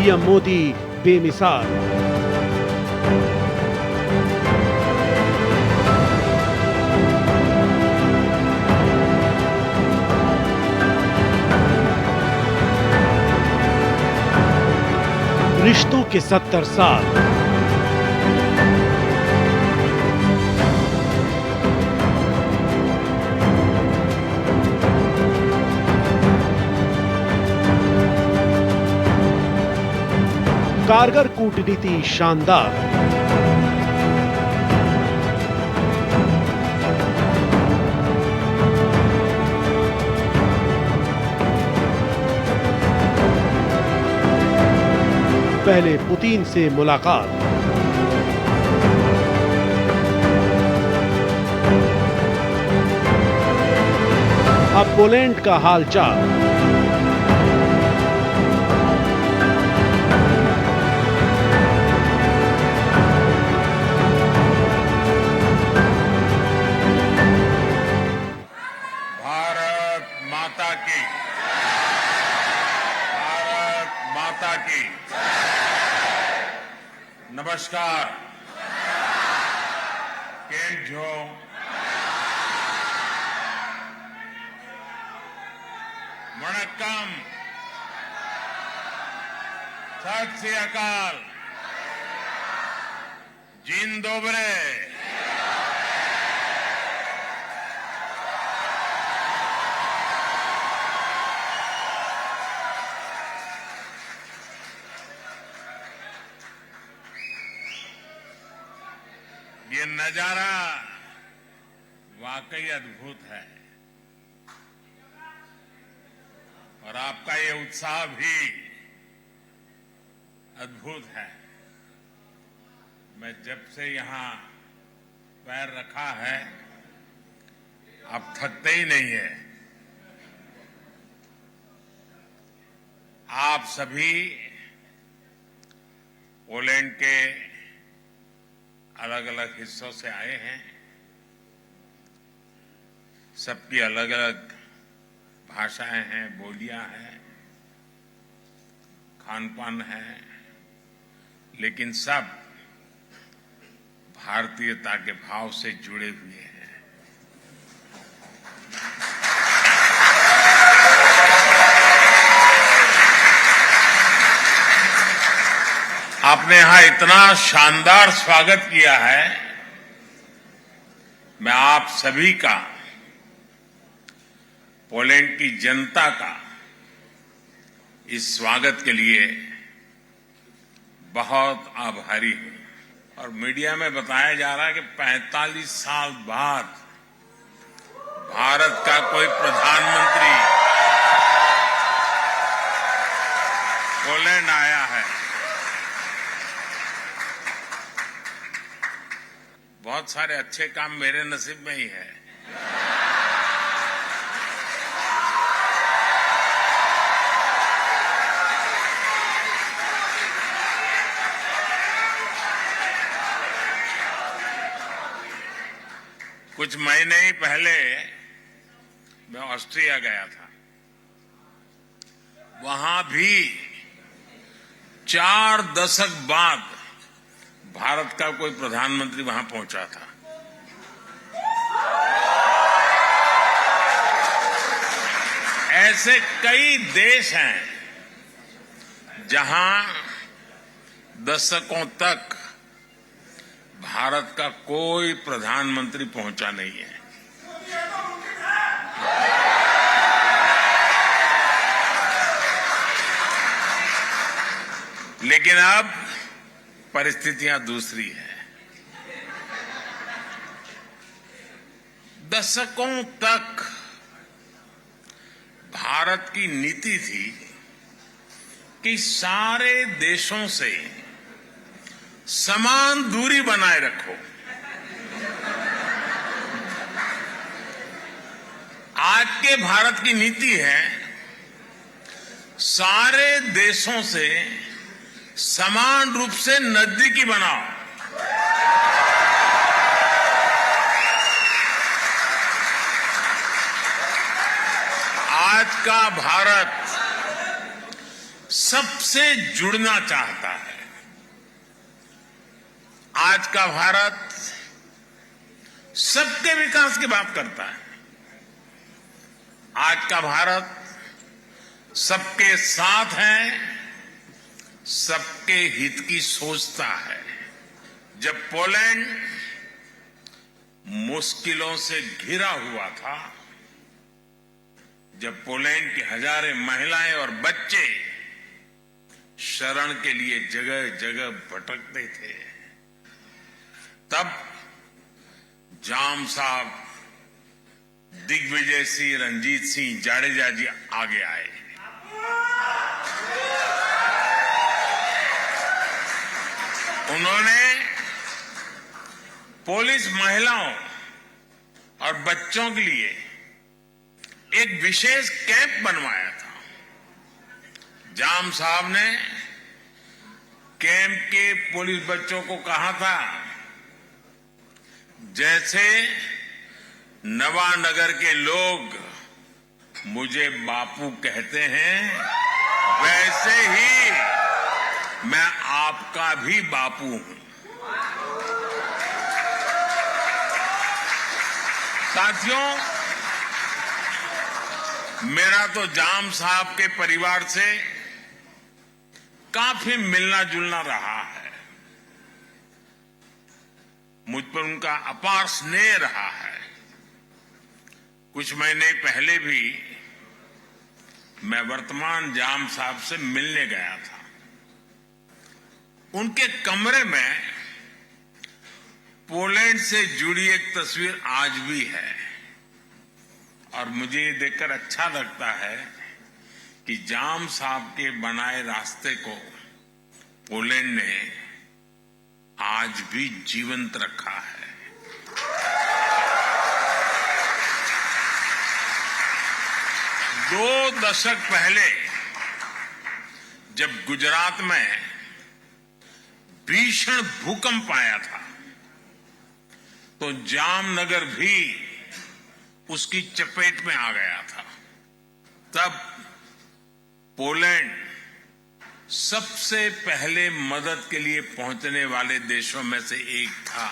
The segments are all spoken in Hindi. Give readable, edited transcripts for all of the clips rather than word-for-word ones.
पीएम मोदी बेमिसाल। रिश्तों के 70 साल। कारगर कूटनीति शानदार। पहले पुतिन से मुलाकात। अब पोलैंड का हालचाल। भारत माता की नमस्कार। केम छो? वणक्कम, सत श्री अकाल, जिन दोबरे। ये नजारा वाकई अद्भुत है और आपका ये उत्साह भी अद्भुत है। मैं जब से यहां पैर रखा है, आप थकते ही नहीं है। आप सभी पोलैंड के अलग अलग हिस्सों से आए हैं। सबकी अलग अलग भाषाएं हैं, बोलियां हैं, खान पान है, लेकिन सब भारतीयता के भाव से जुड़े हुए हैं। आपने यहां इतना शानदार स्वागत किया है। मैं आप सभी का, पोलैंड की जनता का इस स्वागत के लिए बहुत आभारी हूं। और मीडिया में बताया जा रहा है कि 45 साल बाद भारत का कोई प्रधानमंत्री पोलैंड आया है। बहुत सारे अच्छे काम मेरे नसीब में ही है। कुछ महीने ही पहले मैं ऑस्ट्रिया गया था। वहां भी 4 दशक बाद भारत का कोई प्रधानमंत्री वहां पहुंचा था। ऐसे कई देश हैं जहां दशकों तक भारत का कोई प्रधानमंत्री पहुंचा नहीं है। लेकिन अब परिस्थितियां दूसरी है। दशकों तक भारत की नीति थी कि सारे देशों से समान दूरी बनाए रखो। आज के भारत की नीति है सारे देशों से समान रूप से नजदीकी बनाओ। आज का भारत सबसे जुड़ना चाहता है। आज का भारत सबके विकास की बात करता है। आज का भारत सबके साथ है, सबके हित की सोचता है। जब पोलैंड मुश्किलों से घिरा हुआ था, जब पोलैंड की हजारों महिलाएं और बच्चे शरण के लिए जगह जगह भटकते थे, तब जाम साहब, दिग्विजय सिंह, रंजीत सिंह जाडेजा जी आगे आए। उन्होंने पुलिस महिलाओं और बच्चों के लिए एक विशेष कैंप बनवाया था। जाम साहब ने कैंप के पुलिस बच्चों को कहा था, जैसे नवानगर के लोग मुझे बापू कहते हैं, वैसे ही मैं आपका भी बापू हूं। साथियों, मेरा तो जाम साहब के परिवार से काफी मिलना जुलना रहा है। मुझ पर उनका अपार स्नेह रहा है। कुछ महीने पहले भी मैं वर्तमान जाम साहब से मिलने गया था। उनके कमरे में पोलैंड से जुड़ी एक तस्वीर आज भी है और मुझे ये देखकर अच्छा लगता है कि जाम साहब के बनाए रास्ते को पोलैंड ने आज भी जीवंत रखा है। दो दशक पहले जब गुजरात में भीषण भूकंप आया था, तो जामनगर भी उसकी चपेट में आ गया था। तब पोलैंड सबसे पहले मदद के लिए पहुंचने वाले देशों में से एक था।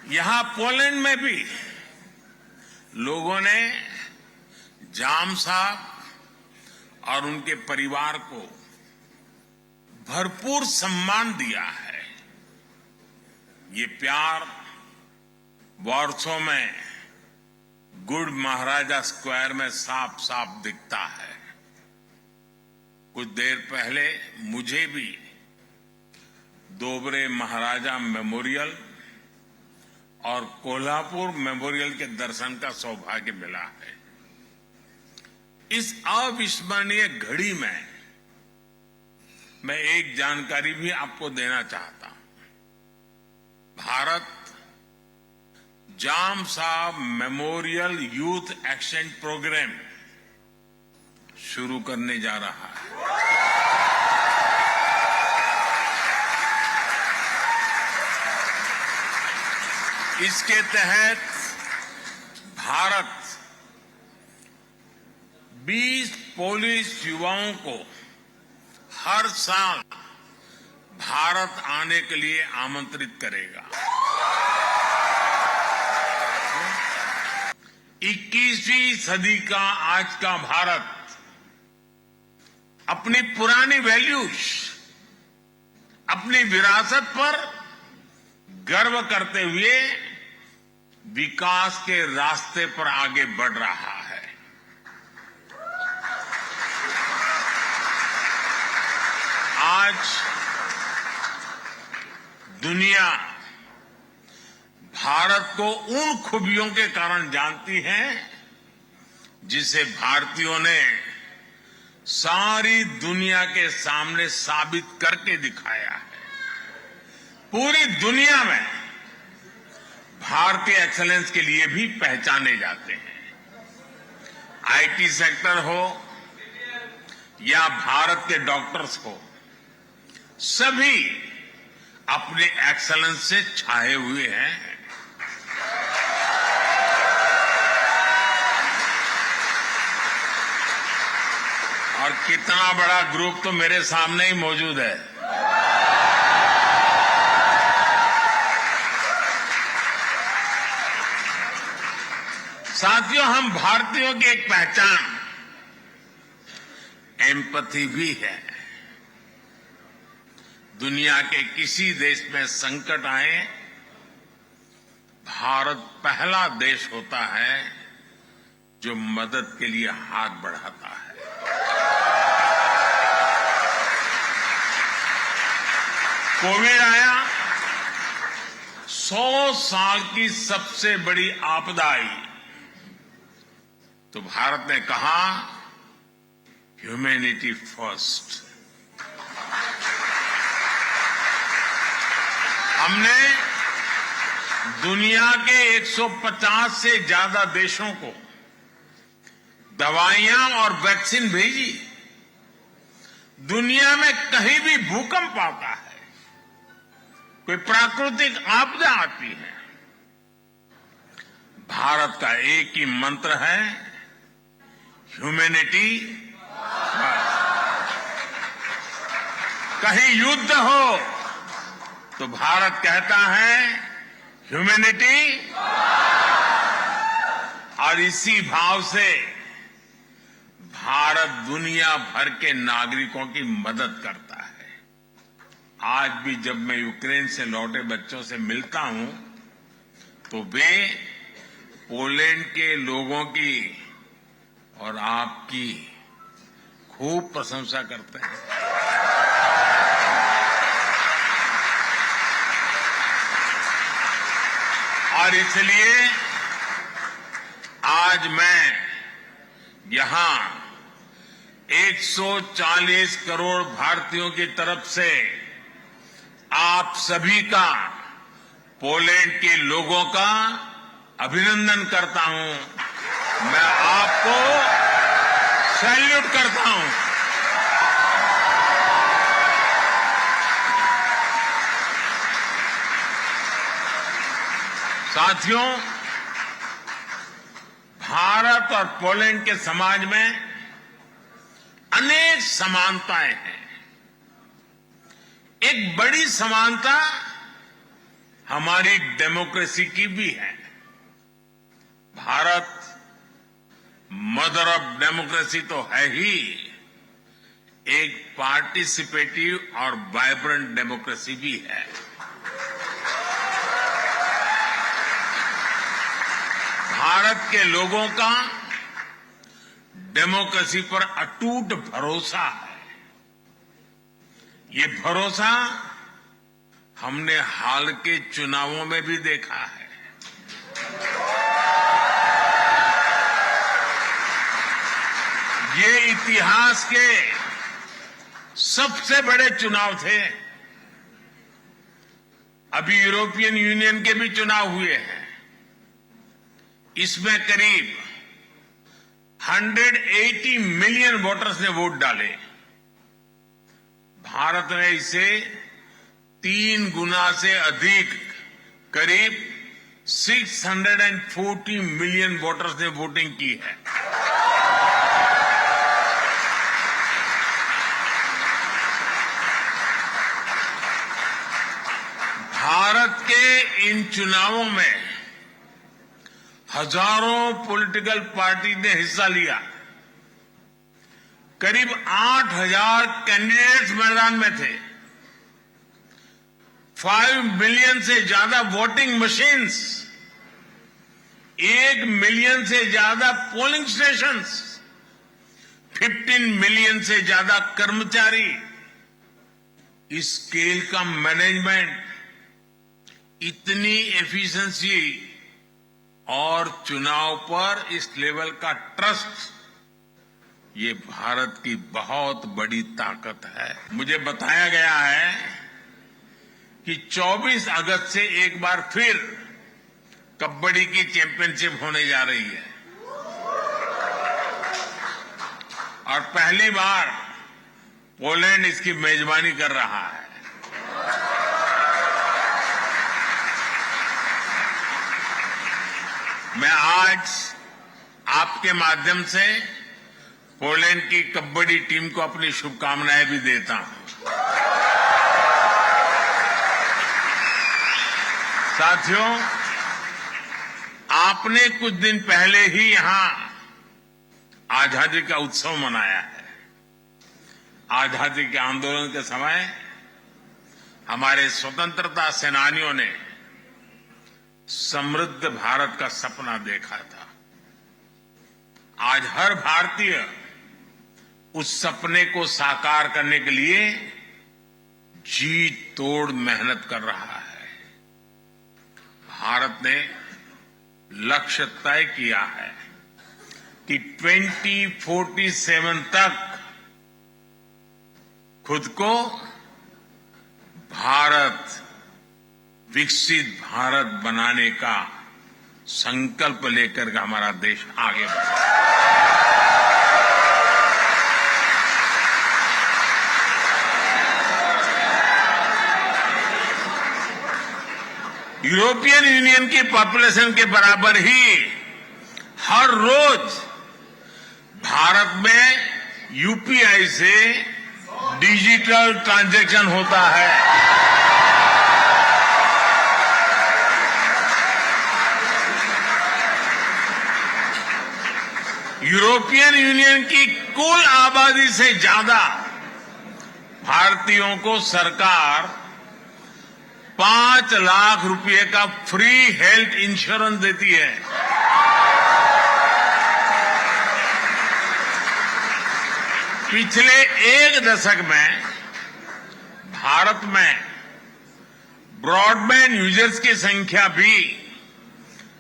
यहां पोलैंड में भी लोगों ने जाम साहब और उनके परिवार को भरपूर सम्मान दिया है। ये प्यार वॉर्सो में गुड महाराजा स्क्वायर में साफ साफ दिखता है। कुछ देर पहले मुझे भी दोबरे महाराजा मेमोरियल और कोल्हापुर मेमोरियल के दर्शन का सौभाग्य मिला है। इस अविस्मरणीय घड़ी में मैं एक जानकारी भी आपको देना चाहता हूं। भारत जाम साहब मेमोरियल यूथ एक्सचेंज प्रोग्राम शुरू करने जा रहा है। इसके तहत भारत 20 पोलिश युवाओं को हर साल भारत आने के लिए आमंत्रित करेगा। 21वीं सदी का आज का भारत अपनी पुरानी वैल्यूज, अपनी विरासत पर गर्व करते हुए विकास के रास्ते पर आगे बढ़ रहा है। आज दुनिया भारत को उन खूबियों के कारण जानती है जिसे भारतीयों ने सारी दुनिया के सामने साबित करके दिखाया है। पूरी दुनिया में भारतीय एक्सेलेंस के लिए भी पहचाने जाते हैं। आईटी सेक्टर हो या भारत के डॉक्टर्स हो, सभी अपने एक्सेलेंस से छाए हुए हैं। और कितना बड़ा ग्रुप तो मेरे सामने ही मौजूद है। साथियों, हम भारतीयों की एक पहचान एम्पैथी भी है। दुनिया के किसी देश में संकट आए, भारत पहला देश होता है जो मदद के लिए हाथ बढ़ाता है। कोविड आया, 100 साल की सबसे बड़ी आपदा आई, तो भारत ने कहा ह्यूमैनिटी फर्स्ट। हमने दुनिया के 150 से ज्यादा देशों को दवाइयां और वैक्सीन भेजी। दुनिया में कहीं भी भूकंप आता है, कोई प्राकृतिक आपदा आती है, भारत का एक ही मंत्र है, ह्यूमैनिटी। कहीं युद्ध हो तो भारत कहता है ह्यूमैनिटी, और इसी भाव से भारत दुनिया भर के नागरिकों की मदद करता है। आज भी जब मैं यूक्रेन से लौटे बच्चों से मिलता हूं तो वे पोलैंड के लोगों की और आपकी खूब प्रशंसा करते हैं। और इसलिए आज मैं यहां 140 करोड़ भारतीयों की तरफ से आप सभी का, पोलैंड के लोगों का अभिनंदन करता हूं। मैं आपको सैल्यूट करता हूं। साथियों, भारत और पोलैंड के समाज में अनेक समानताएं हैं। एक बड़ी समानता हमारी डेमोक्रेसी की भी है। भारत मदर ऑफ डेमोक्रेसी तो है ही, एक पार्टिसिपेटिव और वाइब्रेंट डेमोक्रेसी भी है। भारत के लोगों का डेमोक्रेसी पर अटूट भरोसा है। ये भरोसा हमने हाल के चुनावों में भी देखा है। ये इतिहास के सबसे बड़े चुनाव थे। अभी यूरोपियन यूनियन के भी चुनाव हुए हैं। इसमें करीब 180 मिलियन वोटर्स ने वोट डाले। भारत ने इसे 3 गुना से अधिक, करीब 640 मिलियन वोटर्स ने वोटिंग की है। भारत के इन चुनावों में हजारों पॉलिटिकल पार्टी ने हिस्सा लिया। करीब 8,000 कैंडिडेट्स मैदान में थे। 5 मिलियन से ज्यादा वोटिंग मशीन्स, 1 मिलियन से ज्यादा पोलिंग स्टेशंस, 15 मिलियन से ज्यादा कर्मचारी। इस स्केल का मैनेजमेंट, इतनी एफिशिएंसी और चुनाव पर इस लेवल का ट्रस्ट, ये भारत की बहुत बड़ी ताकत है। मुझे बताया गया है कि 24 अगस्त से एक बार फिर कबड्डी की चैंपियनशिप होने जा रही है और पहली बार पोलैंड इसकी मेजबानी कर रहा है। मैं आज आपके माध्यम से पोलैंड की कबड्डी टीम को अपनी शुभकामनाएं भी देता हूं। साथियों, आपने कुछ दिन पहले ही यहां आजादी का उत्सव मनाया है। आजादी के आंदोलन के समय हमारे स्वतंत्रता सेनानियों ने समृद्ध भारत का सपना देखा था। आज हर भारतीय उस सपने को साकार करने के लिए जी तोड़ मेहनत कर रहा है। भारत ने लक्ष्य तय किया है कि 2047 तक खुद को भारत, विकसित भारत बनाने का संकल्प लेकर के हमारा देश आगे बढ़े। यूरोपियन यूनियन की पॉपुलेशन के बराबर ही हर रोज भारत में यूपीआई से डिजिटल ट्रांजैक्शन होता है। यूरोपियन यूनियन की कुल आबादी से ज्यादा भारतीयों को सरकार 5 लाख रुपए का फ्री हेल्थ इंश्योरेंस देती है। पिछले एक दशक में भारत में ब्रॉडबैंड यूजर्स की संख्या भी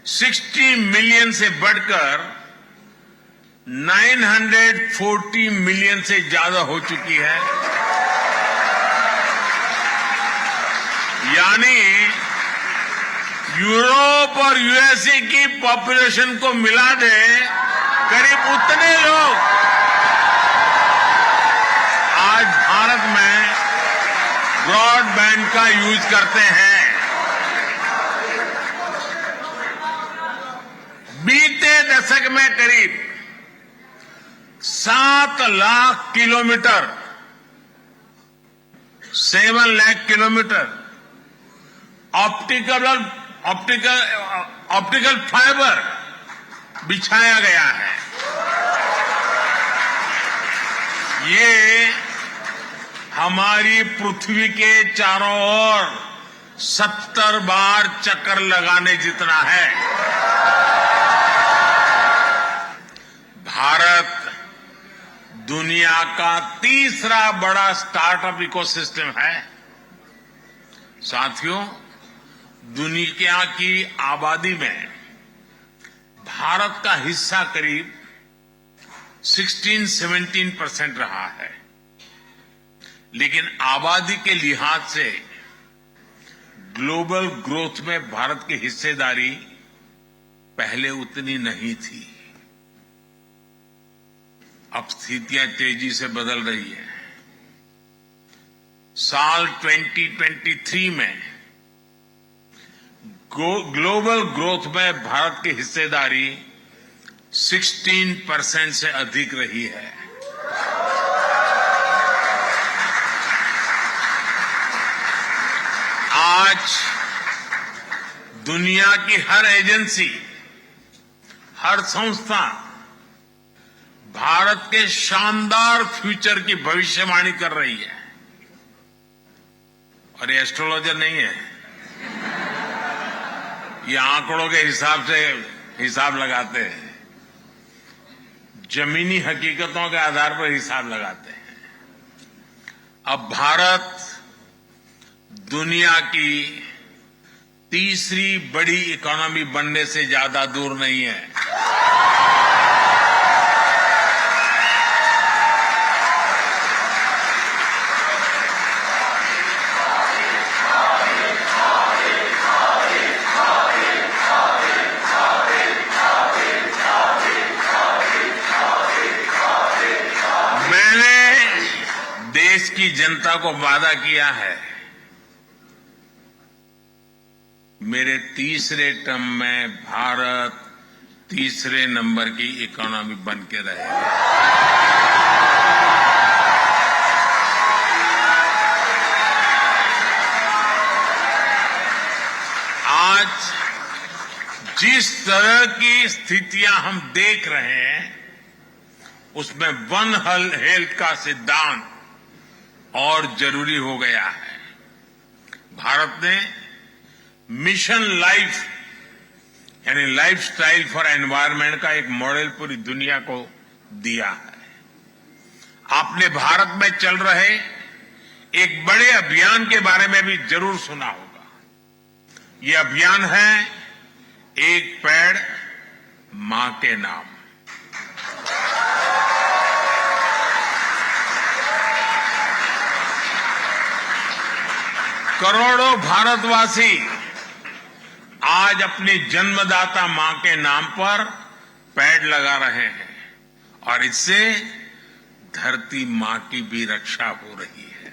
60 मिलियन से बढ़कर 940 मिलियन से ज्यादा हो चुकी है। यानी यूरोप और यूएसए की पॉपुलेशन को मिला दे करीब उतने लोग आज भारत में ब्रॉडबैंड का यूज करते हैं। बीते दशक में करीब 7 lakh kilometre 7 lakh kilometre optical fibre बिछाया गया है। ये हमारी पृथ्वी के चारों ओर 70 बार चक्कर लगाने जितना है। भारत दुनिया का तीसरा बड़ा स्टार्टअप इकोसिस्टम है। साथियों, दुनिया की आबादी में भारत का हिस्सा करीब 16-17% रहा है, लेकिन आबादी के लिहाज से ग्लोबल ग्रोथ में भारत की हिस्सेदारी पहले उतनी नहीं थी। अब स्थितियां तेजी से बदल रही है। साल 2023 में ग्लोबल ग्रोथ में भारत की हिस्सेदारी 16% से अधिक रही है। आज दुनिया की हर एजेंसी, हर संस्था भारत के शानदार फ्यूचर की भविष्यवाणी कर रही है। और ये एस्ट्रोलॉजर नहीं है, ये आंकड़ों के हिसाब से हिसाब लगाते हैं, जमीनी हकीकतों के आधार पर हिसाब लगाते हैं। अब भारत दुनिया की तीसरी बड़ी इकोनॉमी बनने से ज्यादा दूर नहीं है। देश की जनता को वादा किया है, मेरे तीसरे टर्म में भारत तीसरे नंबर की इकोनॉमी बन के रहेगी। आज जिस तरह की स्थितियां हम देख रहे हैं उसमें वन हेल्थ का सिद्धांत और जरूरी हो गया है। भारत ने मिशन लाइफ यानी लाइफस्टाइल फॉर एनवायरनमेंट का एक मॉडल पूरी दुनिया को दिया है। आपने भारत में चल रहे एक बड़े अभियान के बारे में भी जरूर सुना होगा। ये अभियान है एक पेड़ मां के नाम। करोड़ों भारतवासी आज अपनी जन्मदाता मां के नाम पर पेड़ लगा रहे हैं और इससे धरती मां की भी रक्षा हो रही है।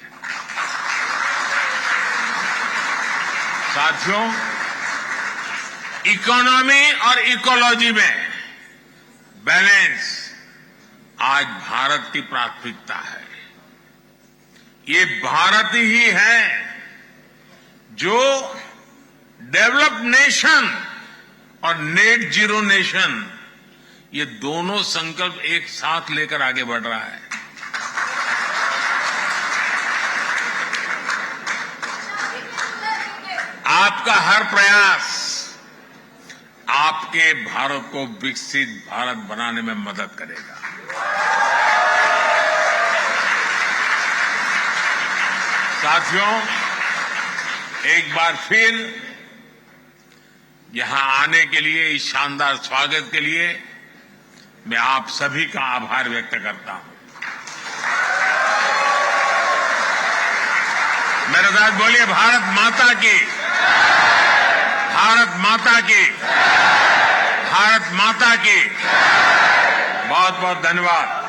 साथियों, इकोनॉमी और इकोलॉजी में बैलेंस आज भारत की प्राथमिकता है। ये भारत ही है जो डेवलप्ड नेशन और नेट जीरो नेशन ये दोनों संकल्प एक साथ लेकर आगे बढ़ रहा है। आपका हर प्रयास आपके भारत को विकसित भारत बनाने में मदद करेगा। साथियों, एक बार फिर यहां आने के लिए, इस शानदार स्वागत के लिए मैं आप सभी का आभार व्यक्त करता हूं। मेरे साथ बोलिए, भारत माता की, भारत माता की, भारत माता की। बहुत बहुत धन्यवाद।